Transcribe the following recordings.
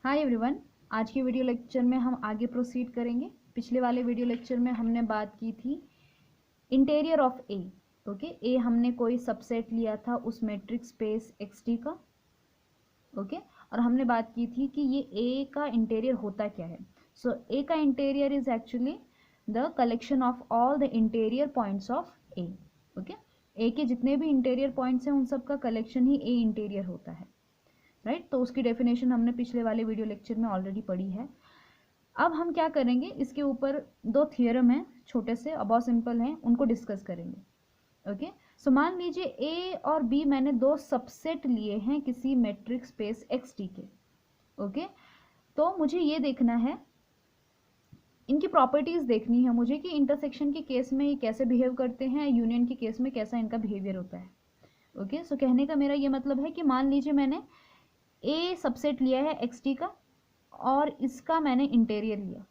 Hi everyone. आज की video lecture में हम आगे प्रोसीड करेंगे। पिछले वाले वीडियो लेक्चर में हमने बात की थी इंटीरियर ऑफ ए। ओके, ए हमने कोई सबसेट लिया था उस मैट्रिक्स स्पेस XT का। ओके, और हमने बात की थी कि ये ए का इंटीरियर होता क्या है। सो ए का interior is actually the collection of all the interior points of A. Okay, A के जितने भी इंटीरियर पॉइंट्स हैं उन सब का कलेक्शन ही ए इंटीरियर होता है। राइट, तो उसकी डेफिनेशन हमने पिछले वाले वीडियो लेक्चर में ऑलरेडी पढ़ी है। अब हम क्या करेंगे, इसके ऊपर दो थियरम हैं छोटे से, बहुत सिंपल हैं, उनको डिस्कस करेंगे। ओके, सो मान लीजिए ए और बी मैंने दो सबसेट लिए हैं किसी मैट्रिक्स स्पेस XT के। ओके, तो मुझे ये देखना है, इनकी प्रॉपर्टीज देखनी है मुझे कि इंटरसेक्शन के केस में ये कैसे बिहेव करते हैं, यूनियन के केस में कैसा इनका बिहेवियर होता है। ओके, सो कहने का मेरा ये मतलब है कि मान लीजिए मैंने ए सबसेट लिया है XT का और इसका मैंने इंटीरियर लिया।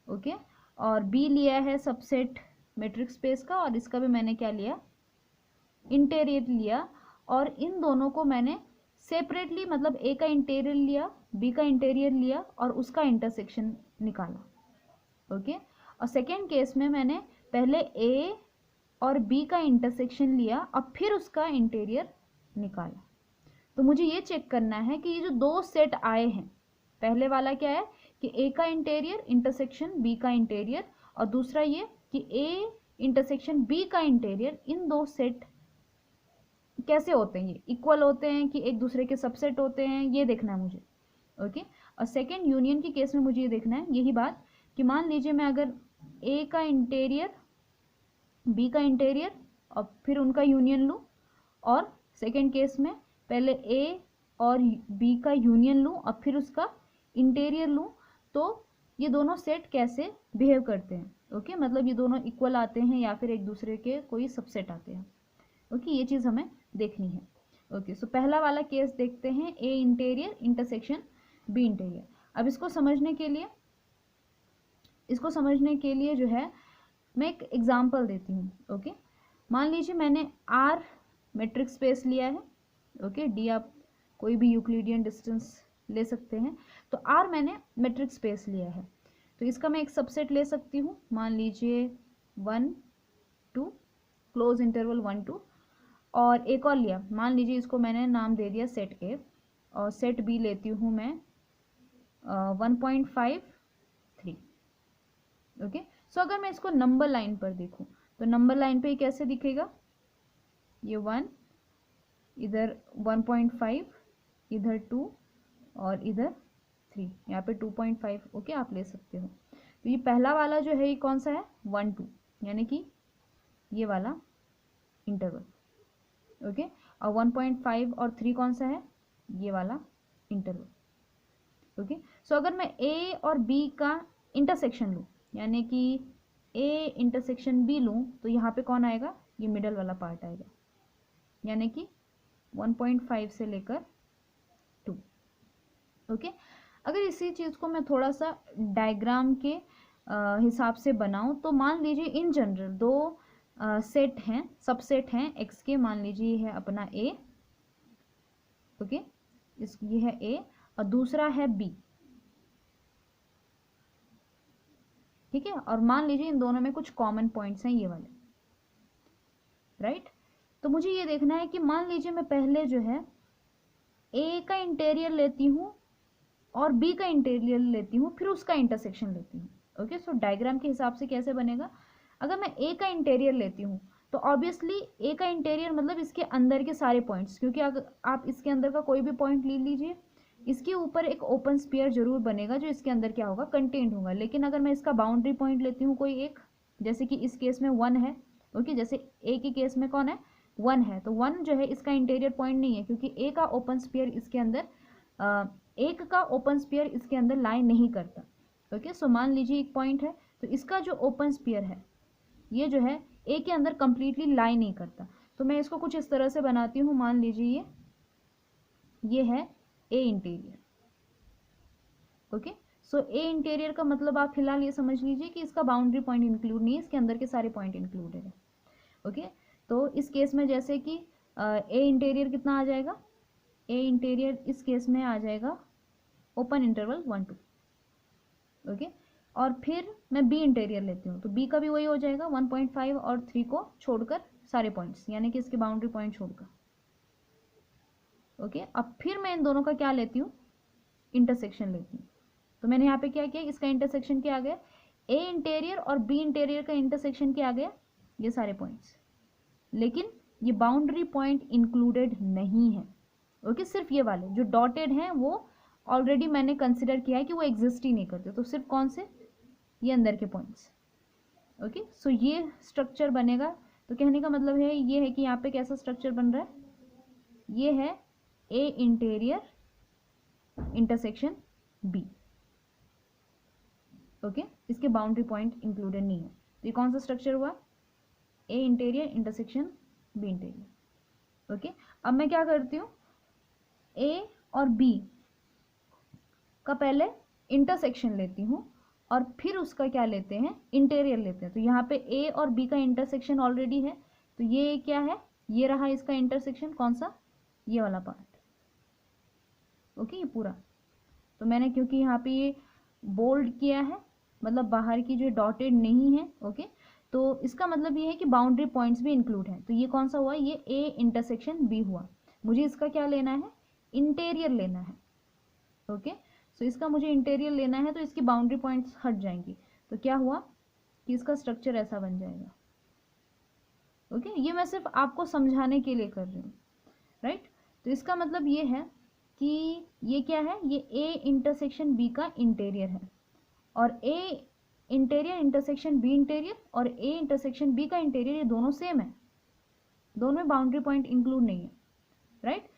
ओके, और बी लिया है सबसेट मैट्रिक्स स्पेस का और इसका भी मैंने क्या लिया, इंटीरियर लिया। और इन दोनों को मैंने सेपरेटली, मतलब ए का इंटीरियर लिया, बी का इंटीरियर लिया और उसका इंटरसेक्शन निकाला। ओके, और सेकेंड केस में मैंने पहले ए और बी का इंटरसेक्शन लिया और फिर उसका इंटीरियर निकाला। तो मुझे ये चेक करना है कि ये जो दो सेट आए हैं, पहले वाला क्या है कि ए का इंटीरियर इंटरसेक्शन बी का इंटीरियर, और दूसरा ये कि ए इंटरसेक्शन बी का इंटीरियर, इन दो सेट कैसे होते हैं, ये इक्वल होते हैं कि एक दूसरे के सबसेट होते हैं, ये देखना है मुझे। ओके, और सेकेंड यूनियन के केस में मुझे ये देखना है यही बात कि मान लीजिए मैं अगर ए का इंटीरियर बी का इंटीरियर और फिर उनका यूनियन लूँ, और सेकेंड केस में पहले ए और बी का यूनियन लूँ और फिर उसका इंटीरियर लूँ, तो ये दोनों सेट कैसे बिहेव करते हैं। ओके, मतलब ये दोनों इक्वल आते हैं या फिर एक दूसरे के कोई सबसेट आते हैं। ओके, ये चीज़ हमें देखनी है। ओके, सो पहला वाला केस देखते हैं, ए इंटीरियर इंटरसेक्शन बी इंटीरियर। अब इसको समझने के लिए जो है मैं एक एग्जाम्पल देती हूँ। ओके, मान लीजिए मैंने आर मैट्रिक्स स्पेस लिया है। ओके, डी आप कोई भी यूक्लिडियन डिस्टेंस ले सकते हैं, तो आर मैंने मैट्रिक्स स्पेस लिया है, तो इसका मैं एक सबसेट ले सकती हूँ। मान लीजिए 1 2, क्लोज इंटरवल 1 2, और एक और लिया, मान लीजिए इसको मैंने नाम दे दिया सेट ए, और सेट बी लेती हूँ मैं 1.5 3। ओके, सो अगर मैं इसको नंबर लाइन पर देखूँ तो नंबर लाइन पे कैसे दिखेगा, ये 1, इधर 1.5, इधर 2 और इधर 3, यहाँ पे 2.5। ओके, आप ले सकते हो। तो ये पहला वाला जो है ये कौन सा है, 1 2, यानी कि ये वाला इंटरवल। ओके, और 1.5 और 3 कौन सा है, ये वाला इंटरवल। ओके, सो अगर मैं ए और बी का इंटरसेक्शन लूँ, यानी कि ए इंटरसेक्शन बी लूँ, तो यहाँ पे कौन आएगा, ये मिडल वाला पार्ट आएगा, यानी कि 1.5 से लेकर 2। ओके, अगर इसी चीज़ को मैं थोड़ा सा डायग्राम के हिसाब से बनाऊं, तो मान लीजिए इन जनरल दो सेट हैं, सबसेट हैं एक्स के। मान लीजिए ये है अपना ए। ओके, ये है ए और दूसरा है बी। ठीक है, और मान लीजिए इन दोनों में कुछ कॉमन पॉइंट्स हैं ये वाले। राइट, तो मुझे ये देखना है कि मान लीजिए मैं पहले जो है ए का इंटीरियर लेती हूँ और बी का इंटीरियर लेती हूँ, फिर उसका इंटरसेक्शन लेती हूँ। ओके, सो डायग्राम के हिसाब से कैसे बनेगा, अगर मैं ए का इंटीरियर लेती हूँ तो ऑब्वियसली ए का इंटीरियर मतलब इसके अंदर के सारे पॉइंट्स, क्योंकि अगर आप इसके अंदर का कोई भी पॉइंट ले लीजिए, इसके ऊपर एक ओपन स्फीयर जरूर बनेगा जो इसके अंदर क्या होगा, कंटेंट होगा। लेकिन अगर मैं इसका बाउंड्री पॉइंट लेती हूँ कोई एक, जैसे कि इस केस में 1 है। ओके, जैसे ए के केस में कौन है, 1 है, तो 1 जो है इसका इंटीरियर पॉइंट नहीं है, क्योंकि ए का ओपन स्फीयर इसके अंदर एक का ओपन स्फीयर इसके अंदर लाई नहीं करता। ओके, सो मान लीजिए एक पॉइंट है, तो इसका जो ओपन स्फीयर है ये जो है ए के अंदर कंप्लीटली लाई नहीं करता। तो मैं इसको कुछ इस तरह से बनाती हूँ, मान लीजिए ये है A interior. Okay, so A interior का मतलब आप फिलहाल ये समझ लीजिए कि इसका बाउंड्री पॉइंट इंक्लूड नहीं है, इसके अंदर के सारे पॉइंट इंक्लूडेड है। ओके, तो इस केस में जैसे कि ए इंटीरियर कितना आ जाएगा, ए इंटीरियर इस केस में आ जाएगा ओपन इंटरवल 1 2, ओके। और फिर मैं बी इंटीरियर लेती हूँ, तो बी का भी वही हो जाएगा 1.5 और 3 को छोड़कर सारे पॉइंट्स, यानी कि इसके बाउंड्री पॉइंट छोड़कर, ओके। अब फिर मैं इन दोनों का क्या लेती हूँ, इंटरसेक्शन लेती हूँ। तो मैंने यहाँ पे क्या किया, इसका इंटरसेक्शन क्या आ गया, ए इंटीरियर और बी इंटीरियर का इंटरसेक्शन क्या आ गया, ये सारे पॉइंट्स। लेकिन ये बाउंड्री पॉइंट इंक्लूडेड नहीं है, ओके। सिर्फ ये वाले जो डॉटेड हैं वो ऑलरेडी मैंने कंसिडर किया है कि वो एग्जिस्ट ही नहीं करते, तो सिर्फ कौन से, ये अंदर के पॉइंट्स, ओके। सो ये स्ट्रक्चर बनेगा। तो कहने का मतलब है ये है कि यहाँ पे कैसा स्ट्रक्चर बन रहा है, ये है A interior intersection B, okay. इसके बाउंड्री पॉइंट इंक्लूडेड नहीं है, तो ये कौन सा स्ट्रक्चर हुआ, A interior intersection B interior, okay. अब मैं क्या करती हूँ, ए और बी का पहले इंटरसेक्शन लेती हूँ और फिर उसका क्या लेते हैं, इंटीरियर लेते हैं। तो यहाँ पे ए और बी का इंटरसेक्शन ऑलरेडी है, तो ये क्या है, ये रहा इसका इंटरसेक्शन, कौन सा, ये वाला पार्ट, ओके। ये पूरा, तो मैंने क्योंकि यहाँ पे ये बोल्ड किया है, मतलब बाहर की जो डॉटेड नहीं है, ओके। तो इसका मतलब ये है कि बाउंड्री पॉइंट्स भी इंक्लूड हैं। तो ये कौन सा हुआ, ये ए इंटरसेक्शन बी हुआ। मुझे इसका क्या लेना है, इंटीरियर लेना है, ओके। सो इसका मुझे इंटीरियर लेना है, तो इसकी बाउंड्री पॉइंट्स हट जाएंगी। तो क्या हुआ कि इसका स्ट्रक्चर ऐसा बन जाएगा, ओके। ये मैं सिर्फ आपको समझाने के लिए कर रही हूँ, राइट। तो इसका मतलब ये है कि ये क्या है, ये ए इंटरसेक्शन बी का इंटीरियर है, और ए इंटीरियर इंटरसेक्शन बी इंटीरियर और ए इंटरसेक्शन बी का इंटीरियर, ये दोनों सेम है, दोनों में बाउंड्री पॉइंट इंक्लूड नहीं है, राइट।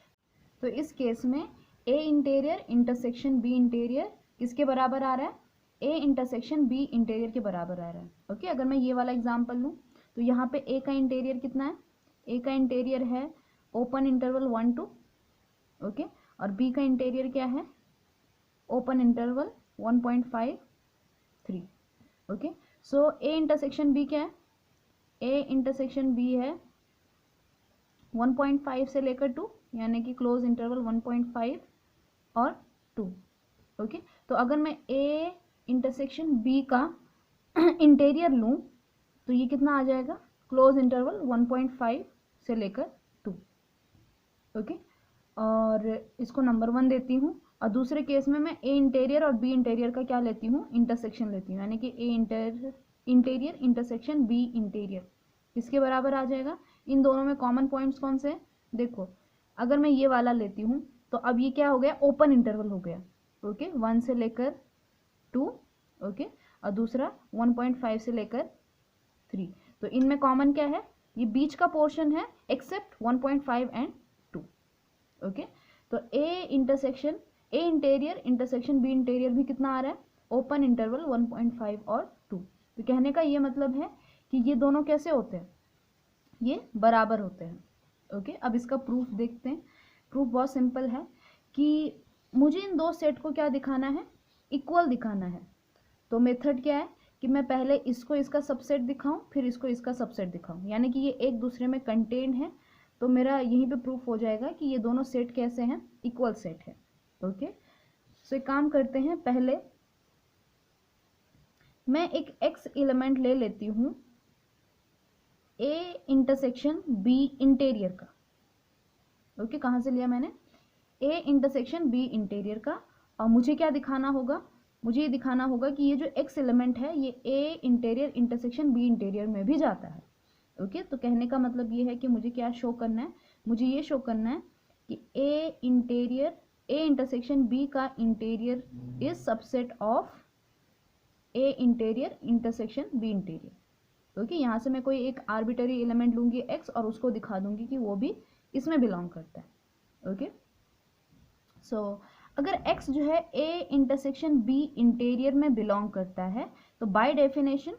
तो इस केस में ए इंटीरियर इंटरसेक्शन बी इंटीरियर किसके बराबर आ रहा है, ए इंटरसेक्शन बी इंटीरियर के बराबर आ रहा है, ओके। अगर मैं ये वाला एग्जांपल लूँ, तो यहाँ पे ए का इंटीरियर कितना है, ए का इंटीरियर है ओपन इंटरवल 1 2, ओके। और बी का इंटीरियर क्या है, open interval 1.5 3, okay. So A intersection B क्या है, ए इंटरसेक्शन बी है 1.5 से लेकर 2, यानी कि क्लोज इंटरवल 1.5 और 2, ओके। तो अगर मैं ए इंटरसेक्शन बी का इंटीरियर लूँ, तो ये कितना आ जाएगा, क्लोज इंटरवल 1.5 से लेकर 2, ओके। और इसको नंबर 1 देती हूँ, और दूसरे केस में मैं ए इंटीरियर और बी इंटीरियर का क्या लेती हूँ, इंटरसेक्शन लेती हूँ, यानी कि A interior intersection B interior किसके बराबर आ जाएगा। इन दोनों में कॉमन पॉइंट्स कौन से हैं, देखो अगर मैं ये वाला लेती हूँ, तो अब ये क्या हो गया, ओपन इंटरवल हो गया, ओके। 1 से लेकर 2, ओके। और दूसरा 1.5 से लेकर 3, तो इनमें कॉमन क्या है, ये बीच का पोर्शन है एक्सेप्ट 1.5 एंड 2, ओके। तो A interior intersection B interior भी कितना आ रहा है, ओपन इंटरवल 1.5 और 2। तो कहने का ये मतलब है कि ये दोनों कैसे होते हैं, ये बराबर होते हैं, ओके। अब इसका प्रूफ देखते हैं। प्रूफ बहुत सिंपल है कि मुझे इन दो सेट को क्या दिखाना है, इक्वल दिखाना है। तो मेथड क्या है कि मैं पहले इसको इसका सबसेट दिखाऊं, फिर इसको इसका सबसेट दिखाऊं, यानी कि ये एक दूसरे में कंटेन्ड है। तो मेरा यहीं पे प्रूफ हो जाएगा कि ये दोनों सेट कैसे हैं, इक्वल सेट है, ओके। सो एक काम करते हैं, पहले मैं एक एक्स एलिमेंट ले लेती हूँ ए इंटरसेक्शन बी इंटीरियर का, ओके। कहाँ से लिया मैंने, ए इंटरसेक्शन बी इंटीरियर का। और मुझे क्या दिखाना होगा, मुझे ये दिखाना होगा कि ये जो एक्स एलिमेंट है ये ए इंटीरियर इंटरसेक्शन बी इंटीरियर में भी जाता है, ओके। तो कहने का मतलब ये है कि मुझे क्या शो करना है, मुझे ये शो करना है कि ए इंटरसेक्शन बी का interior is subset of A interior intersection B interior, okay. यहाँ से मैं कोई एक आर्बिटरी एलिमेंट लूंगी एक्स और उसको दिखा दूंगी कि वो भी इसमें बिलोंग करता है, ओके। सो अगर x जो है a इंटरसेक्शन b इंटीरियर में बिलोंग करता है, तो बाय डेफिनेशन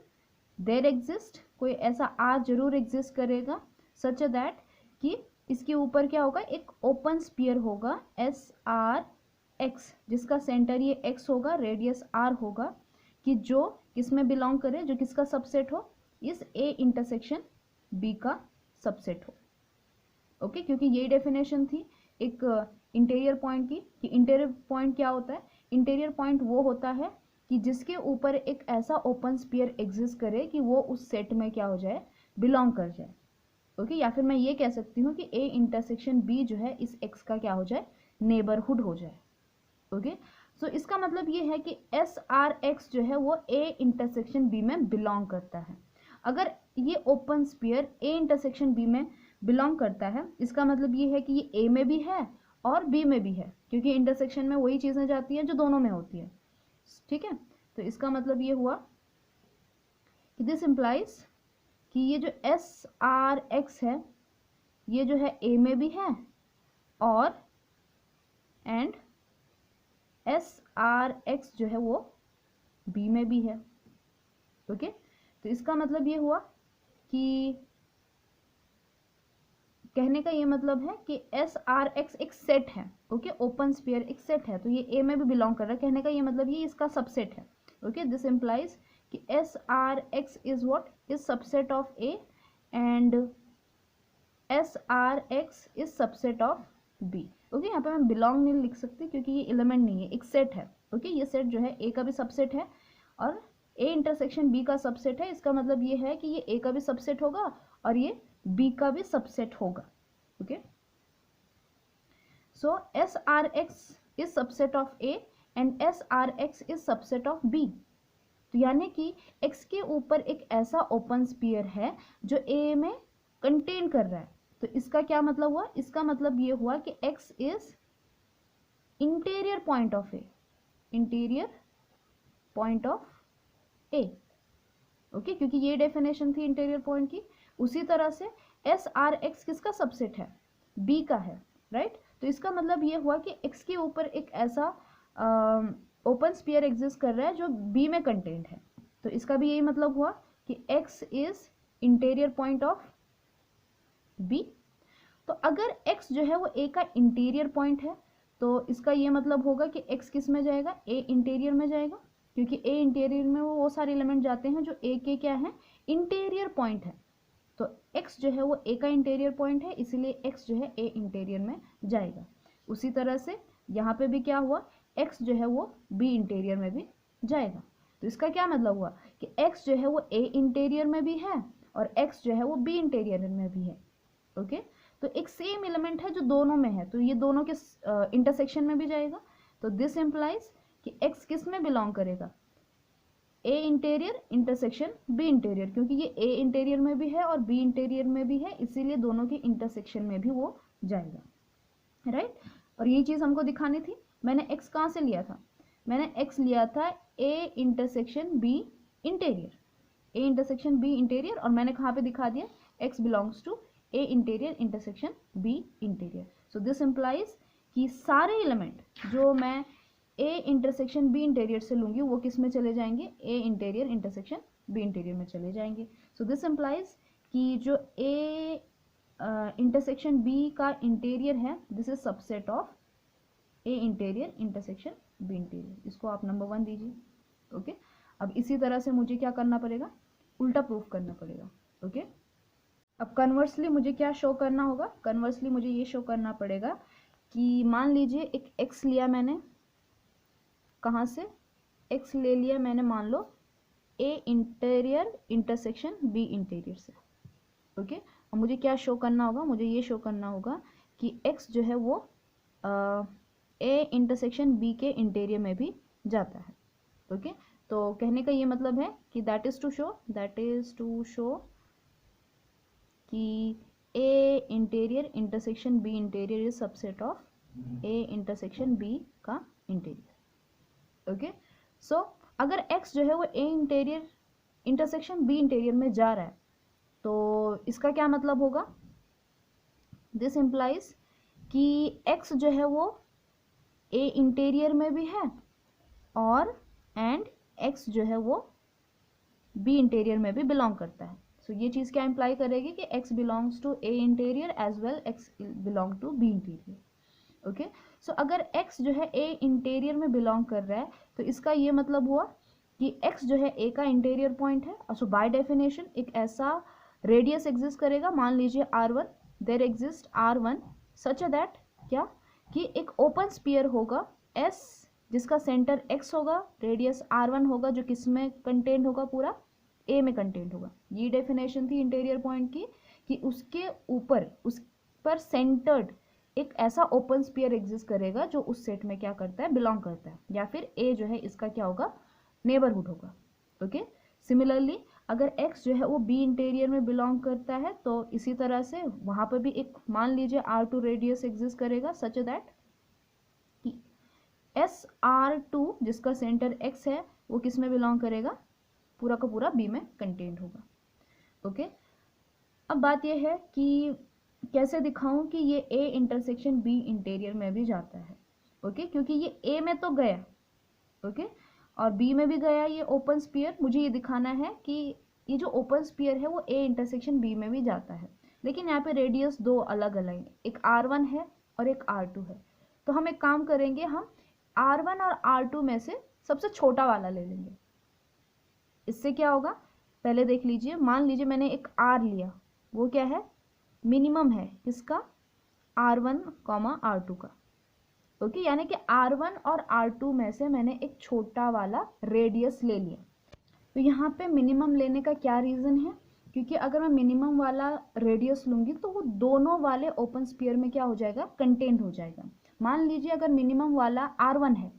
देयर एग्जिस्ट, कोई ऐसा r जरूर एग्जिस्ट करेगा सच दैट कि इसके ऊपर क्या होगा, एक ओपन स्फीयर होगा SRX, जिसका सेंटर ये x होगा, रेडियस r होगा, कि जो किस में बिलोंग करे, जो किसका सबसेट हो, इस a इंटरसेक्शन b का सबसेट हो, ओके। क्योंकि यही डेफिनेशन थी एक इंटीरियर पॉइंट की, कि इंटीरियर पॉइंट क्या होता है इंटीरियर पॉइंट वो होता है कि जिसके ऊपर एक ऐसा ओपन स्फीयर एग्जिस्ट करे कि वो उस सेट में क्या हो जाए, बिलोंग कर जाए। ओके, या फिर मैं ये कह सकती हूँ कि ए इंटरसेक्शन बी जो है इस एक्स का क्या हो जाए, नेबरहुड हो जाए। ओके, सो इसका मतलब ये है कि एस आर एक्स जो है वो ए इंटरसेक्शन बी में बिलोंग करता है। अगर ये open sphere A intersection B में बिलोंग करता है, इसका मतलब ये है कि ये ए में भी है और बी में भी है, क्योंकि इंटरसेक्शन में वही चीज़ें जाती हैं जो दोनों में होती है। ठीक है, तो इसका मतलब ये हुआ कि दिस इम्प्लाइज कि ये जो एस आर एक्स है ये जो है ए में भी है और एंड एस आर एक्स जो है वो बी में भी है। ओके, तो इसका मतलब ये हुआ कि कहने का ये मतलब है कि एस आर एक्स एक सेट है। ओके, ओपन स्फीयर एक सेट है, तो ये ए में भी बिलोंग कर रहा है। कहने का ये मतलब ये इसका सबसेट है। ओके, दिस इम्प्लाइज कि S R X is what, is subset of A and S R X is subset of B. Okay, यहाँ पे मैं बिलोंग नहीं लिख सकती क्योंकि ये एलिमेंट नहीं है, एक सेट है। ओके, ये सेट जो है ए का भी सबसेट है और ए इंटरसेक्शन बी का सबसेट है। इसका मतलब ये है कि ये ए का भी सबसेट होगा और ये बी का भी सबसेट होगा। Okay, so S R X is subset of A and S R X is subset of B. तो यानी कि एक्स के ऊपर एक ऐसा ओपन स्फीयर है जो ए में कंटेन कर रहा है। तो इसका क्या मतलब हुआ, इसका मतलब ये हुआ कि x is interior point of A, interior point of A. Okay, क्योंकि ये डेफिनेशन थी इंटीरियर पॉइंट की। उसी तरह से एस आर एक्स किसका सबसेट है, बी का है, राइट। तो इसका मतलब ये हुआ कि x के ऊपर एक ऐसा ओपन स्फीयर एग्जिस्ट कर रहा है जो बी में कंटेंट है। तो इसका भी यही मतलब हुआ कि x is interior point of B. तो अगर x जो है वो a का इंटीरियर पॉइंट है तो इसका ये मतलब होगा कि x किस में जाएगा, a इंटीरियर में जाएगा, क्योंकि a इंटीरियर में वो सारे एलिमेंट जाते हैं जो a के क्या है, इंटीरियर पॉइंट है। तो x जो है वो a का इंटीरियर पॉइंट है, इसीलिए x जो है a इंटीरियर में जाएगा। उसी तरह से यहाँ पे भी क्या हुआ, x जो है वो b इंटीरियर में भी जाएगा। तो इसका क्या मतलब हुआ कि x जो है वो a इंटीरियर में भी है और x जो है वो b इंटीरियर में भी है। ओके, तो एक सेम एलिमेंट है जो दोनों में है, तो ये दोनों के इंटरसेक्शन में भी जाएगा। तो दिस इम्प्लाइज कि x किस में बिलोंग करेगा, a interior intersection b interior, क्योंकि ये a इंटीरियर में भी है और b इंटीरियर में भी है, इसीलिए दोनों के इंटरसेक्शन में भी वो जाएगा, राइट। और ये चीज़ हमको दिखानी थी। मैंने x कहाँ से लिया था, मैंने x लिया था a intersection b interior, a intersection b interior, और मैंने कहाँ पे दिखा दिया, x belongs to a interior intersection b interior. So this implies कि सारे एलिमेंट जो मैं a इंटरसेक्शन b इंटीरियर से लूंगी वो किस में चले जाएंगे, a interior intersection b interior में चले जाएंगे। सो दिस इम्प्लाइज कि जो a इंटरसेक्शन b का इंटीरियर है, this is subset of a interior intersection b interior. इसको आप नंबर 1 दीजिए। ओके, अब इसी तरह से मुझे क्या करना पड़ेगा, उल्टा प्रूफ करना पड़ेगा। ओके, अब कन्वर्सली मुझे क्या शो करना होगा, कन्वर्सली मुझे ये शो करना पड़ेगा कि मान लीजिए एक x लिया मैंने, कहाँ से, x ले लिया मैंने मान लो a interior intersection b interior से। ओके, और मुझे क्या शो करना होगा, मुझे ये शो करना होगा कि x जो है वो a इंटरसेक्शन b के इंटीरियर में भी जाता है। ओके, तो कहने का ये मतलब है कि दैट इज टू शो कि a interior intersection b interior is subset of a intersection b का इंटीरियर। ओके, सो अगर x जो है वो a interior intersection b interior में जा रहा है तो इसका क्या मतलब होगा, दिस इम्प्लाइज कि x जो है वो a इंटीरियर में भी है और एंड x जो है वो b इंटीरियर में भी बिलोंग करता है। सो ये चीज़ क्या इम्प्लाई करेगी कि x belongs to a interior as well x belong to b interior. Okay, so अगर x जो है a इंटीरियर में बिलोंग कर रहा है तो इसका ये मतलब हुआ कि x जो है a का इंटीरियर पॉइंट है, और सो बाय डेफिनेशन एक ऐसा रेडियस एग्जिस्ट करेगा, मान लीजिए r1, there exist r1 such that क्या कि एक ओपन स्फीयर होगा s जिसका सेंटर x होगा, रेडियस r1 होगा, जो किस में कंटेंट होगा, पूरा a में कंटेंट होगा। ये डेफिनेशन थी इंटीरियर पॉइंट की, कि उसके ऊपर, उस पर सेंटर्ड एक ऐसा ओपन स्फीयर एग्जिस्ट करेगा जो उस सेट में क्या करता है, बिलोंग करता है, या फिर a जो है इसका क्या होगा, नेबरहुड होगा। ओके, सिमिलरली अगर x जो है वो b इंटीरियर में बिलोंग करता है, तो इसी तरह से वहां पर भी एक, मान लीजिए r2 रेडियस एग्जिस्ट करेगा सच दैट SR2 जिसका सेंटर x है वो किस में बिलोंग करेगा, पूरा का पूरा b में कंटेंट होगा। ओके, अब बात यह है कि कैसे दिखाऊं कि ये a इंटरसेक्शन b इंटीरियर में भी जाता है। ओके, क्योंकि ये a में तो गया, ओके, और b में भी गया ये ओपन स्फीयर। मुझे ये दिखाना है कि ये जो ओपन स्फीयर है वो a इंटरसेक्शन b में भी जाता है, लेकिन यहाँ पे रेडियस दो अलग अलग है, एक r1 है और एक r2 है। तो हम एक काम करेंगे, हम r1 और r2 में से सबसे छोटा वाला ले लेंगे। इससे क्या होगा, पहले देख लीजिए, मान लीजिए मैंने एक r लिया, वो क्या है, मिनिमम है किसका, r1 r2 का। ओके, यानी कि r1 और r2 में से मैंने एक छोटा वाला रेडियस ले लिया। तो यहाँ पे मिनिमम लेने का क्या रीज़न है, क्योंकि अगर मैं मिनिमम वाला रेडियस लूँगी तो वो दोनों वाले ओपन स्फीयर में क्या हो जाएगा, कंटेंट हो जाएगा। मान लीजिए अगर मिनिमम वाला r1 है,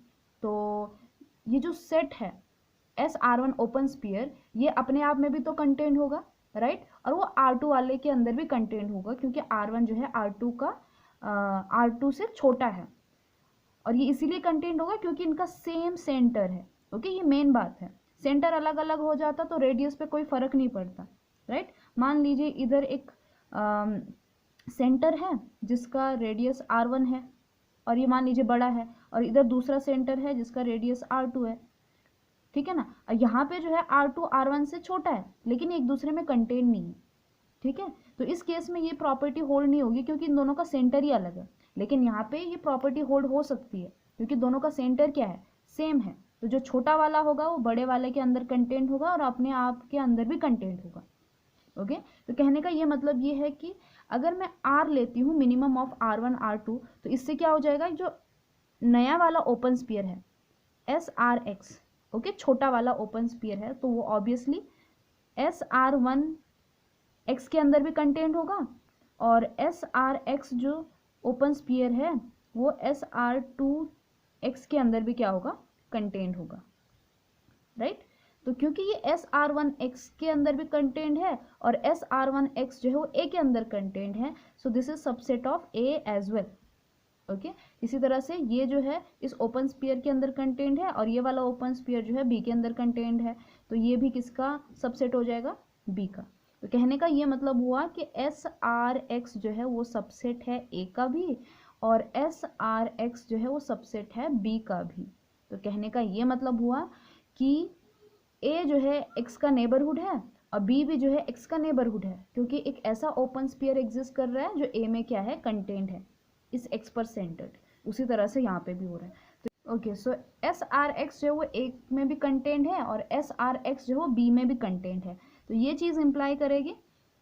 तो ये जो सेट है SR1 ओपन स्फीयर, ये अपने आप में भी तो कंटेंट होगा, राइट, और वो R2 वाले के अंदर भी कंटेंट होगा, क्योंकि R1 जो है R2 से छोटा है, और ये इसीलिए कंटेंट होगा क्योंकि इनका सेम सेंटर है। ओके, ये मेन बात है। सेंटर अलग अलग हो जाता तो रेडियस पे कोई फर्क नहीं पड़ता, राइट। मान लीजिए इधर एक सेंटर है जिसका रेडियस r1 है, और ये मान लीजिए बड़ा है, और इधर दूसरा सेंटर है जिसका रेडियस r2 है, ठीक है ना। यहाँ पे जो है r2 r1 से छोटा है, लेकिन एक दूसरे में कंटेंट नहीं है, ठीक है। तो इस केस में ये प्रॉपर्टी होल्ड नहीं होगी क्योंकि इन दोनों का सेंटर ही अलग है। लेकिन यहाँ पे ये प्रॉपर्टी होल्ड हो सकती है क्योंकि दोनों का सेंटर क्या है, सेम है। तो जो छोटा वाला होगा वो बड़े वाले के अंदर कंटेंट होगा और अपने आप के अंदर भी कंटेंट होगा। ओके, तो कहने का ये मतलब ये है कि अगर मैं r लेती हूँ मिनिमम ऑफ r1 r2, तो इससे क्या हो जाएगा, जो नया वाला ओपन स्फीयर है SRX, ओके, छोटा वाला ओपन स्फीयर है, तो वो ऑब्वियसली SR1 x के अंदर भी कंटेंट होगा, और SRX जो ओपन स्फीयर है वो SR2 x के अंदर भी क्या होगा, कंटेंट होगा, राइट। तो क्योंकि ये SR1 x के अंदर भी कंटेंट है और SR1 x जो है वो a के अंदर कंटेंट है, so this is subset of a as well. Okay, इसी तरह से ये जो है इस ओपन स्फीयर के अंदर कंटेंट है, और ये वाला ओपन स्फीयर जो है b के अंदर कंटेंट है, तो ये भी किसका सबसेट हो जाएगा, b का। तो कहने का ये मतलब हुआ कि SRX जो है वो सबसेट है a का भी, और SRX जो है वो सबसेट है b का भी। तो कहने का ये मतलब हुआ कि a जो है x का नेबरहुड है और b भी जो है x का नेबरहुड है, क्योंकि एक ऐसा ओपन स्फीयर एग्जिस्ट कर रहा है जो a में क्या है, कंटेंट है, इस x पर सेंटर्ड। उसी तरह से यहाँ पे भी हो रहा है। तो ओके, सो SRX जो है वो a में भी कंटेंट है और SRX जो है वो b में भी कंटेंट है। तो ये चीज़ इम्प्लाई करेगी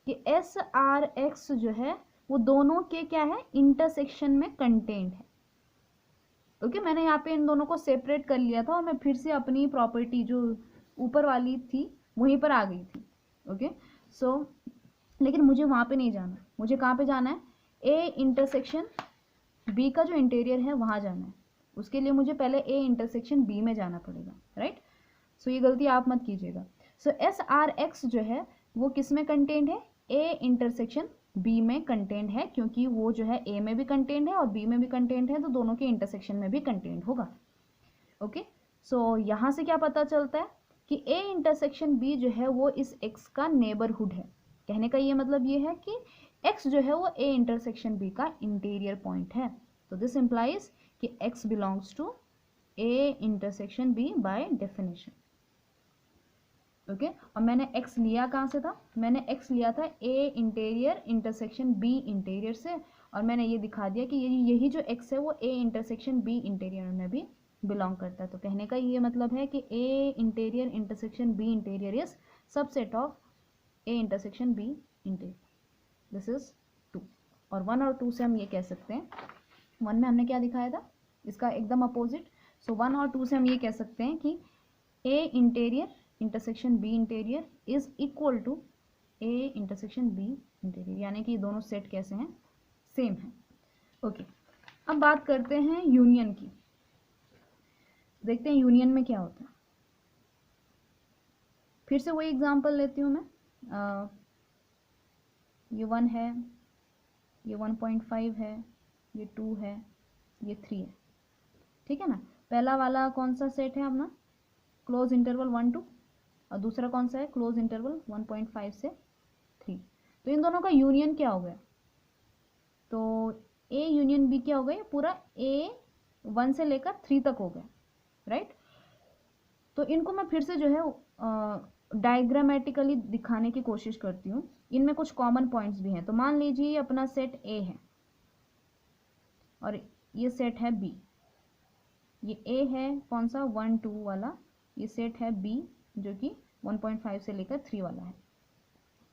कि SRX जो है वो दोनों के क्या है, इंटरसेक्शन में कंटेंट है। ओके, मैंने यहाँ पे इन दोनों को सेपरेट कर लिया था और मैं फिर से अपनी प्रॉपर्टी जो ऊपर वाली थी वहीं पर आ गई थी। ओके, सो लेकिन मुझे वहाँ पे नहीं जाना, मुझे कहाँ पे जाना है, A इंटरसेक्शन B का जो इंटीरियर है वहाँ जाना है। उसके लिए मुझे पहले A इंटरसेक्शन B में जाना पड़ेगा, राइट। सो ये गलती आप मत कीजिएगा। सो SRX जो है वो किस में कंटेंट है, A इंटरसेक्शन B में कंटेंट है, क्योंकि वो जो है A में भी कंटेंट है और B में भी कंटेंट है, तो दोनों के इंटरसेक्शन में भी कंटेंट होगा। ओके, सो यहाँ से क्या पता चलता है कि A इंटरसेक्शन B जो है वो इस X का नेबरहुड है। कहने का ये मतलब ये है कि X जो है वो A इंटरसेक्शन B का इंटीरियर पॉइंट है। तो दिस इम्प्लाइज कि X belongs to A intersection B by definition. Okay, और मैंने x लिया कहाँ से था, मैंने x लिया था a interior intersection b interior से, और मैंने ये दिखा दिया कि यही जो x है वो a इंटरसेक्शन b इंटीरियर में भी बिलोंग करता है। तो कहने का ये मतलब है कि a interior intersection b interior is subset of a intersection b interior. This is 2, और 1 और 2 से हम ये कह सकते हैं, 1 में हमने क्या दिखाया था, इसका एकदम अपोजिट। सो 1 और 2 से हम ये कह सकते हैं कि A interior intersection B interior is equal to A intersection B interior, यानी कि ये दोनों सेट कैसे हैं, सेम है। ओके, अब बात करते हैं यूनियन की। देखते हैं यूनियन में क्या होता है। फिर से वही एग्जांपल लेती हूँ मैं। ये 1 है, ये 1.5 है, ये 2 है, ये 3 है, ठीक है ना। पहला वाला कौन सा सेट है अपना, क्लोज इंटरवल 1 2, और दूसरा कौन सा है, क्लोज इंटरवल 1.5 से 3। तो इन दोनों का यूनियन क्या हो गया, तो ए यूनियन बी क्या हो गया, पूरा ए 1 से लेकर 3 तक हो गया, राइट। तो इनको मैं फिर से जो है डायग्रामेटिकली दिखाने की कोशिश करती हूँ। इनमें कुछ कॉमन पॉइंट्स भी हैं। तो मान लीजिए ये अपना सेट ए है और ये सेट है बी। ये ए है कौन सा, 1 2 वाला, ये सेट है बी जो कि 1.5 से लेकर 3 वाला है।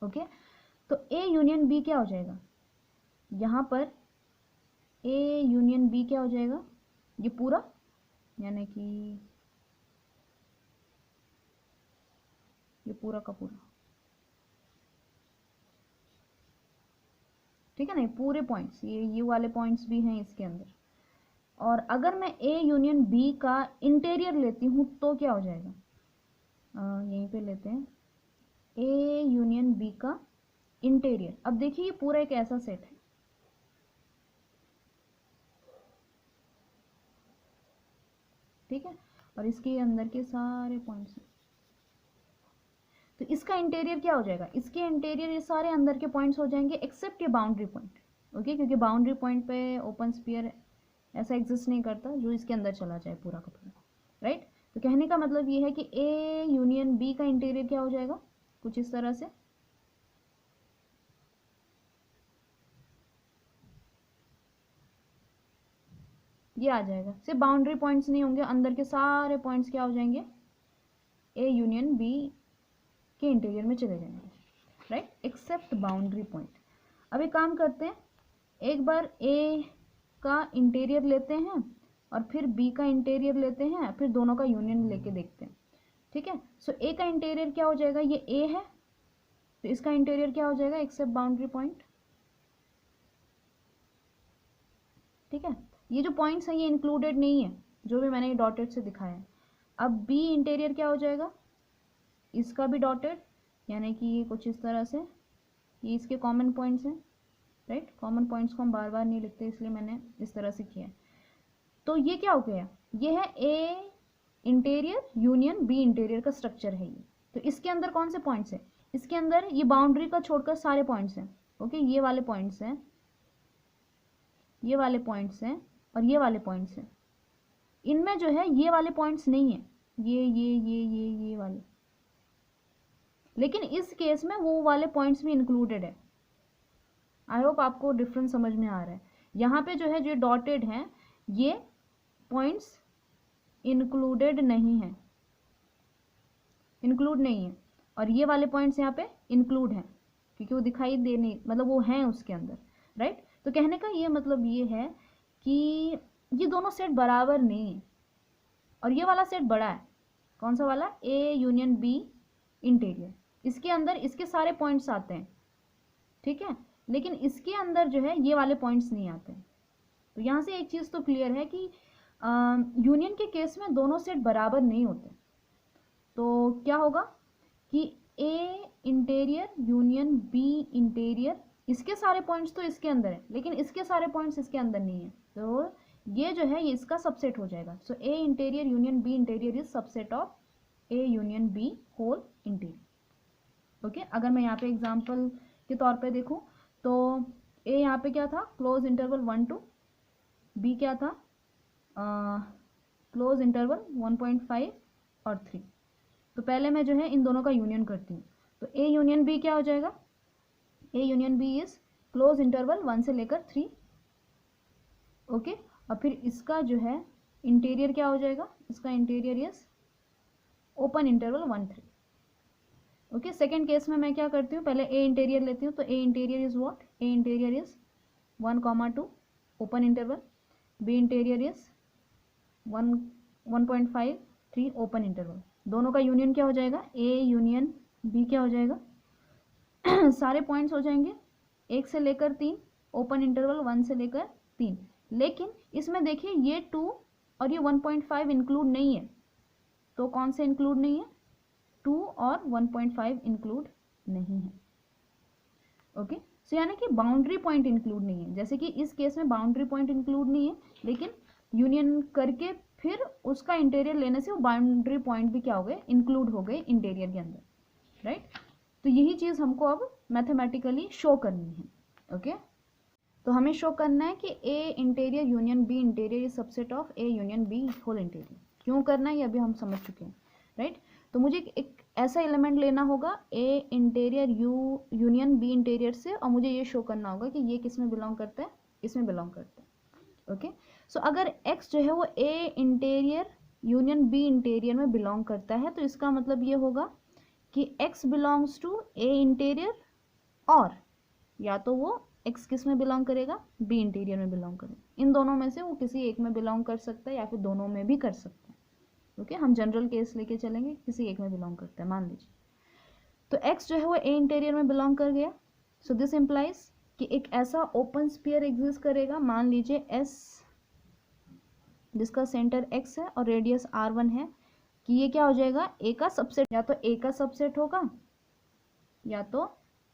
ओके, तो ए यूनियन बी क्या हो जाएगा, यहाँ पर ए यूनियन बी क्या हो जाएगा, ये पूरा, यानी कि ये पूरा का पूरा, ठीक है ना, ये पूरे पॉइंट्स, ये वाले पॉइंट्स भी हैं इसके अंदर। और अगर मैं ए यूनियन बी का इंटीरियर लेती हूँ तो क्या हो जाएगा, यहीं पे लेते हैं ए यूनियन बी का इंटीरियर। अब देखिए ये पूरा एक ऐसा सेट है, ठीक है, और इसके अंदर के सारे पॉइंट्स हैं। तो इसका इंटीरियर क्या हो जाएगा, इसके इंटीरियर ये सारे अंदर के पॉइंट्स हो जाएंगे एक्सेप्ट ये बाउंड्री पॉइंट। ओके, क्योंकि बाउंड्री पॉइंट पे ओपन स्फीयर ऐसा एग्जिस्ट नहीं करता जो इसके अंदर चला जाए पूरा का पूरा, राइट। तो कहने का मतलब ये है कि ए यूनियन बी का इंटीरियर क्या हो जाएगा, कुछ इस तरह से। ये आ जाएगा, सिर्फ बाउंड्री पॉइंट्स नहीं होंगे, अंदर के सारे पॉइंट्स क्या हो जाएंगे, ए यूनियन बी के इंटीरियर में चले जाएंगे, राइट, एक्सेप्ट बाउंड्री पॉइंट। अब एक काम करते हैं, एक बार ए का इंटीरियर लेते हैं और फिर बी का इंटीरियर लेते हैं, फिर दोनों का यूनियन लेके देखते हैं, ठीक है। सो ए का इंटीरियर क्या हो जाएगा, ये ए है, तो इसका इंटीरियर क्या हो जाएगा, एक्सेप्ट बाउंड्री पॉइंट, ठीक है। ये जो पॉइंट्स हैं ये इंक्लूडेड नहीं है, जो भी मैंने डॉटेड से दिखाया है। अब बी इंटीरियर क्या हो जाएगा, इसका भी डॉटेड, यानी कि ये कुछ इस तरह से, ये इसके कॉमन पॉइंट्स हैं, राइट। कॉमन पॉइंट्स को हम बार बार नहीं लिखते इसलिए मैंने इस तरह से किया है। तो ये क्या हो गया, ये है A interior union B interior का स्ट्रक्चर है ये। तो इसके अंदर कौन से पॉइंट्स हैं, इसके अंदर ये बाउंड्री का छोड़कर सारे पॉइंट्स हैं। ओके, ये वाले पॉइंट्स हैं, ये वाले पॉइंट्स हैं और ये वाले पॉइंट्स हैं। इनमें जो है ये वाले पॉइंट्स नहीं है, ये वाले, लेकिन इस केस में वो वाले पॉइंट्स भी इंक्लूडेड है। आई होप आपको डिफरेंस समझ में आ रहा है। यहाँ पे जो है जो डॉटेड हैं ये पॉइंट्स इंक्लूडेड नहीं है, इंक्लूड नहीं है, और ये वाले पॉइंट्स यहाँ पे इंक्लूड हैं क्योंकि वो दिखाई देने, मतलब वो हैं उसके अंदर, राइट। तो कहने का ये मतलब ये है कि ये दोनों सेट बराबर नहीं है, और ये वाला सेट बड़ा है, कौन सा वाला, ए यूनियन बी इंटीरियर, इसके अंदर इसके सारे पॉइंट्स आते हैं, ठीक है, लेकिन इसके अंदर जो है ये वाले पॉइंट्स नहीं आते हैं। तो यहाँ से एक चीज़ तो क्लियर है कि यूनियन के केस में दोनों सेट बराबर नहीं होते। तो क्या होगा कि A interior union B interior, इसके सारे पॉइंट्स तो इसके अंदर है लेकिन इसके सारे पॉइंट्स इसके अंदर नहीं है, तो ये जो है ये इसका सबसेट हो जाएगा। So A interior union B interior is subset of A union B whole interior. Okay, अगर मैं यहाँ पे एग्जांपल के तौर पे देखूँ तो ए यहाँ पे क्या था, क्लोज इंटरवल 1 2, बी क्या था, क्लोज इंटरवल 1.5 और 3। तो पहले मैं जो है इन दोनों का यूनियन करती हूँ, तो ए यूनियन बी क्या हो जाएगा, A union B is close interval 1 से लेकर 3। ओके, और फिर इसका जो है इंटीरियर क्या हो जाएगा, इसका interior is open interval 1 3। Okay, second case में मैं क्या करती हूँ, पहले ए इंटीरियर लेती हूँ, तो A interior is what, A interior is 1 2 open interval, B interior is 1 1.5 3 open interval, दोनों का यूनियन क्या हो जाएगा, ए यूनियन बी क्या हो जाएगा सारे पॉइंट्स हो जाएंगे 1 से लेकर 3, ओपन इंटरवल 1 से लेकर 3। लेकिन इसमें देखिए ये 2 और ये 1.5 इंक्लूड नहीं है, तो कौन से इंक्लूड नहीं है, 2 और 1.5 इंक्लूड नहीं है। ओके, सो यानी कि बाउंड्री पॉइंट इंक्लूड नहीं है, जैसे कि इस केस में बाउंड्री पॉइंट इंक्लूड नहीं है, लेकिन यूनियन करके फिर उसका इंटीरियर लेने से वो बाउंड्री पॉइंट भी क्या हो गए, इंक्लूड हो गए इंटीरियर के अंदर, राइट। तो यही चीज़ हमको अब मैथमेटिकली शो करनी है। ओके, तो हमें शो करना है कि A interior union B interior is subset of A union B whole interior. क्यों करना है ये अभी हम समझ चुके हैं, राइट। तो मुझे एक ऐसा एलिमेंट लेना होगा ए इंटीरियर यूनियन बी इंटीरियर से, और मुझे ये शो करना होगा कि ये किस में बिलोंग करता है, इसमें बिलोंग करता है। ओके, सो अगर x जो है वो A interior union B interior में बिलोंग करता है, तो इसका मतलब ये होगा कि x belongs to A interior, और या तो वो x किस में बिलोंग करेगा, बी इंटीरियर में बिलोंग करेगा। इन दोनों में से वो किसी एक में बिलोंग कर सकता है या फिर दोनों में भी कर सकता है। ओके, हम जनरल केस लेके चलेंगे, किसी एक में बिलोंग करता है मान लीजिए। तो x जो है वो ए इंटीरियर में बिलोंग कर गया। सो दिस इम्प्लाइज कि एक ऐसा ओपन स्फीयर एग्जिस्ट करेगा, मान लीजिए s जिसका सेंटर x है और रेडियस r1 है, कि ये क्या हो जाएगा, a का सबसेट, या तो a का सबसेट होगा, या तो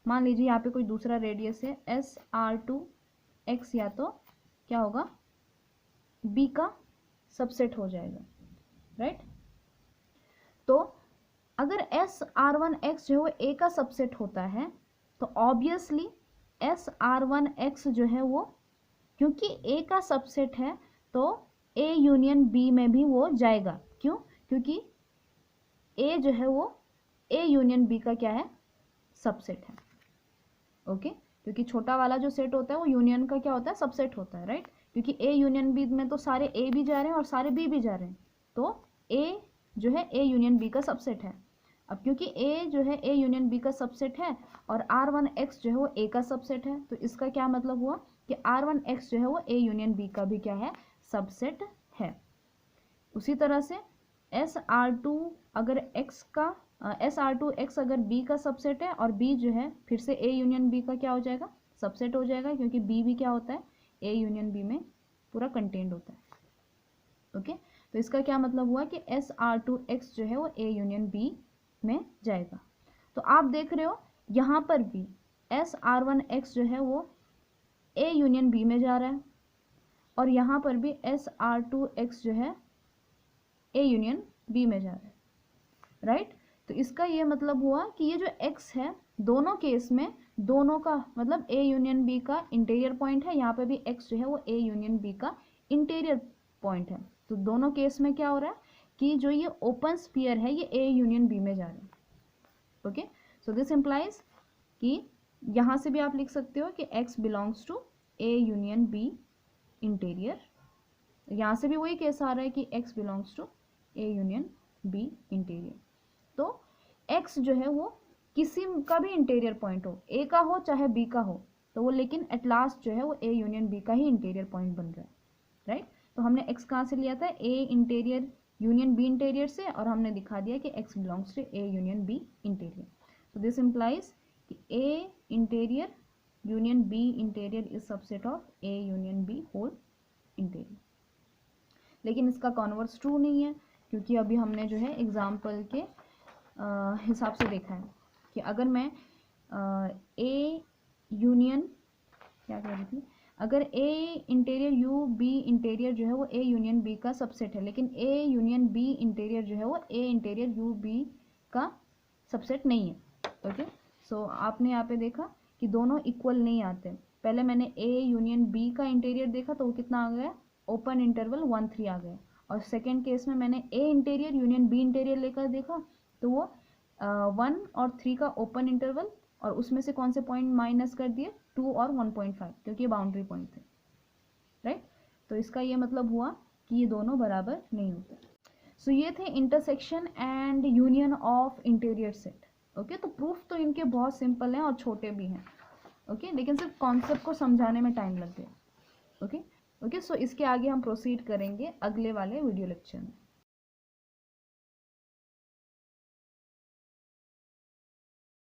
मान लीजिए यहाँ पे कोई दूसरा रेडियस है SR2X, या तो क्या होगा, b का सबसेट हो जाएगा, राइट। तो अगर SR1X जो है वो a का सबसेट होता है, तो ऑब्वियसली SR1X जो है वो, क्योंकि a का सबसेट है, तो a यूनियन b में भी वो जाएगा। क्यों, क्योंकि a जो है वो a यूनियन b का क्या है, सबसेट है। ओके, क्योंकि छोटा वाला जो सेट होता है वो यूनियन का क्या होता है, सबसेट होता है, राइट। क्योंकि a यूनियन b में तो सारे a भी जा रहे हैं और सारे b भी जा रहे हैं, तो a जो है a यूनियन b का सबसेट है। अब क्योंकि a जो है a यूनियन b का सबसेट है और R1X जो है वो a का सबसेट है, तो इसका क्या मतलब हुआ कि R1X जो है वो a यूनियन b का भी क्या है, सबसेट है। उसी तरह से SR2 अगर x का SR2X अगर b का सबसेट है, और b जो है फिर से a यूनियन b का क्या हो जाएगा, सबसेट हो जाएगा, क्योंकि b भी क्या होता है, a यूनियन b में पूरा कंटेंड होता है। ओके, तो इसका क्या मतलब हुआ कि SR2X जो है वो a यूनियन b में जाएगा। तो आप देख रहे हो यहाँ पर भी SR1X जो है वो a यूनियन b में जा रहा है, और यहाँ पर भी SR2X जो है a यूनियन b में जा रहा है, राइट। तो इसका ये मतलब हुआ कि ये जो x है, दोनों केस में दोनों का मतलब a यूनियन b का इंटीरियर पॉइंट है, यहाँ पे भी x जो है वो a यूनियन b का इंटीरियर पॉइंट है। तो दोनों केस में क्या हो रहा है कि जो ये ओपन स्फीयर है ये a यूनियन b में जा रहा है। ओके, सो दिस इम्प्लाइज कि यहाँ से भी आप लिख सकते हो कि x belongs to a union b interior, यहाँ से भी वही केस आ रहा है कि x belongs to a union b interior. तो x जो है वो किसी का भी इंटीरियर पॉइंट हो, a का हो चाहे b का हो, तो वो लेकिन एट लास्ट जो है वो a यूनियन b का ही इंटीरियर पॉइंट बन रहा है, राइट। तो हमने x कहाँ से लिया था, a interior union b interior से, और हमने दिखा दिया कि x belongs to a union b interior. तो दिस इम्प्लाइज कि a interior union b interior is subset of a union b whole interior. लेकिन इसका कॉन्वर्स ट्रू नहीं है, क्योंकि अभी हमने जो है एग्जाम्पल के हिसाब से देखा है कि अगर मैं ए यूनियन क्या कह रही थी, अगर ए इंटीरियर यू बी इंटीरियर जो है वो ए यूनियन बी का सबसेट है, लेकिन ए यूनियन बी इंटीरियर जो है वो ए इंटीरियर यू बी का सबसेट नहीं है। ओके, सो आपने यहाँ पे देखा कि दोनों इक्वल नहीं आते। पहले मैंने ए यूनियन बी का इंटीरियर देखा तो वो कितना आ गया, ओपन इंटरवल 1 3 आ गया, और सेकेंड केस में मैंने ए इंटीरियर यूनियन बी इंटीरियर लेकर देखा तो वो 1 और 3 का ओपन इंटरवल, और उसमें से कौन से पॉइंट माइनस कर दिए, 2 और 1.5, क्योंकि ये बाउंड्री पॉइंट थे, राइट। तो इसका ये मतलब हुआ कि ये दोनों बराबर नहीं होते। सो ये थे intersection and union of interior set. Okay, तो प्रूफ तो इनके बहुत सिंपल हैं और छोटे भी हैं। ओके, लेकिन सिर्फ कॉन्सेप्ट को समझाने में टाइम लग गया। ओके, सो इसके आगे हम प्रोसीड करेंगे अगले वाले वीडियो लेक्चर में।